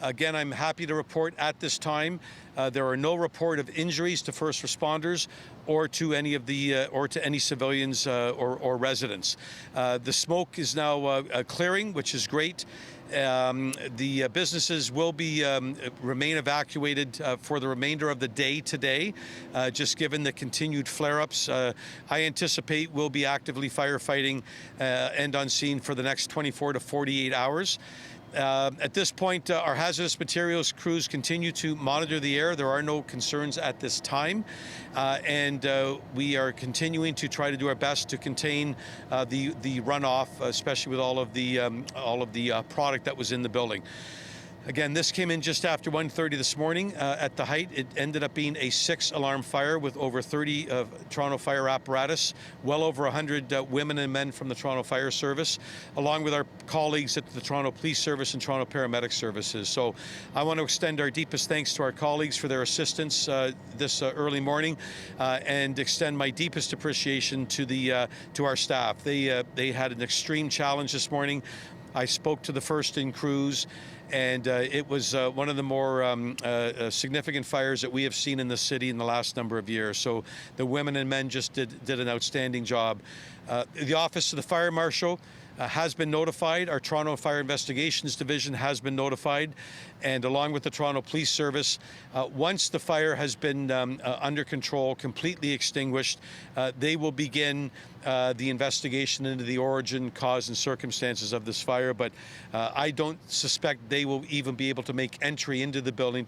Again, I'm happy to report at this time there are no report of injuries to first responders or to any of the or to any civilians or residents. The smoke is now clearing, which is great. The businesses will be remain evacuated for the remainder of the day today, just given the continued flare-ups. I anticipate we'll be actively firefighting and on scene for the next 24 to 48 hours. At this point, our hazardous materials crews continue to monitor the air. There are no concerns at this time, and we are continuing to try to do our best to contain the runoff, especially with all of the product that was in the building. Again, this came in just after 1:30 this morning at the height. It ended up being a 6-alarm fire with over 30 Toronto Fire apparatus, well over 100 women and men from the Toronto Fire Service, along with our colleagues at the Toronto Police Service and Toronto Paramedic Services. So I want to extend our deepest thanks to our colleagues for their assistance this early morning, and extend my deepest appreciation to our staff. They had an extreme challenge this morning. I spoke to the first in crews, and it was one of the more significant fires that we have seen in the city in the last number of years. So the women and men just did an outstanding job. The Office of the Fire Marshal has been notified. Our Toronto Fire Investigations Division has been notified, and along with the Toronto Police Service, once the fire has been under control, completely extinguished, they will begin the investigation into the origin, cause, and circumstances of this fire. But I don't suspect they will even be able to make entry into the building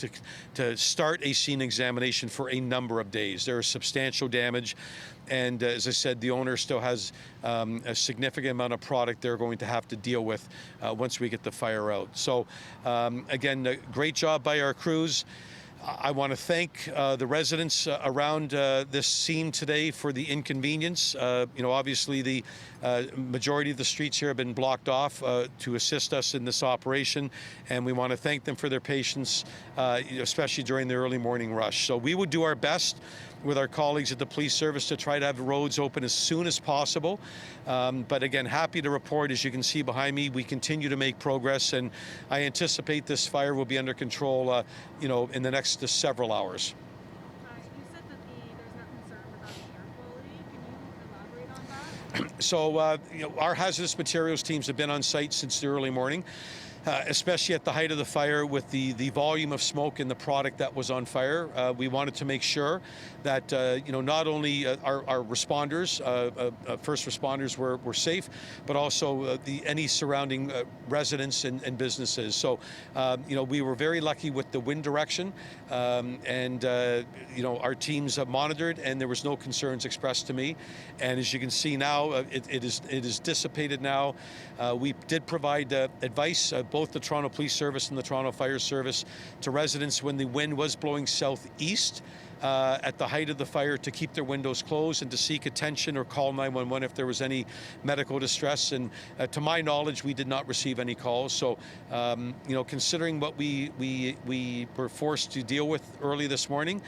to start a scene examination for a number of days. There is substantial damage, and as I said, the owner still has a significant amount of product they're going to have to deal with once we get the fire out. So again, a great job by our crews. I want to thank the residents around this scene today for the inconvenience. Obviously the majority of the streets here have been blocked off to assist us in this operation, and we want to thank them for their patience, especially during the early morning rush. So we would do our best with our colleagues at the police service to try to have roads open as soon as possible. But again, happy to report, as you can see behind me, we continue to make progress, and I anticipate this fire will be under control, in the next several hours. You said that there's no concern about the air quality. Can you elaborate on that? So, our hazardous materials teams have been on site since the early morning. Especially at the height of the fire, with the volume of smoke and the product that was on fire. We wanted to make sure that not only our responders, first responders were safe, but also any surrounding residents and businesses. So we were very lucky with the wind direction, and our teams monitored, and there was no concerns expressed to me. And as you can see now, it is dissipated now. We did provide advice, both the Toronto Police Service and the Toronto Fire Service, to residents when the wind was blowing southeast at the height of the fire, to keep their windows closed and to seek attention or call 911 if there was any medical distress. And to my knowledge, we did not receive any calls. So, considering what we were forced to deal with early this morning,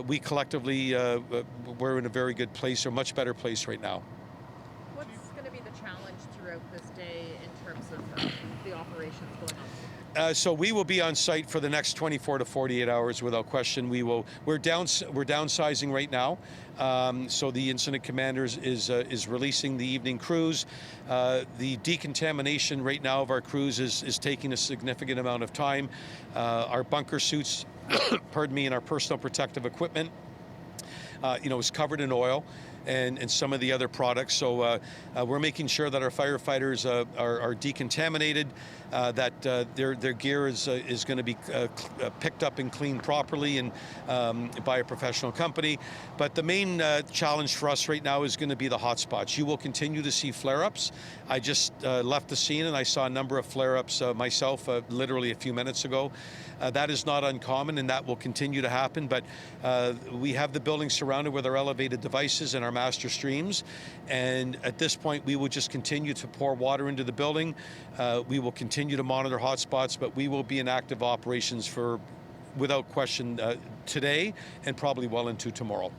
we collectively we're in a very good place, or much better place right now. What's going to be the challenge throughout this day in terms of the operations going on? So we will be on site for the next 24 to 48 hours without question. We're downsizing right now. So the incident commander is releasing the evening crews. The decontamination right now of our crews is taking a significant amount of time. Our bunker suits, pardon me, and our personal protective equipment, is covered in oil and some of the other products. So we're making sure that our firefighters are decontaminated, that their gear is going to be picked up and cleaned properly and by a professional company. But the main challenge for us right now is going to be the hot spots. You will continue to see flare-ups. I just left the scene and I saw a number of flare-ups myself literally a few minutes ago. That is not uncommon, and that will continue to happen. But we have the building surrounded with our elevated devices and our master streams. And at this point, we will just continue to pour water into the building. We will continue to monitor hotspots, but we will be in active operations without question, today and probably well into tomorrow.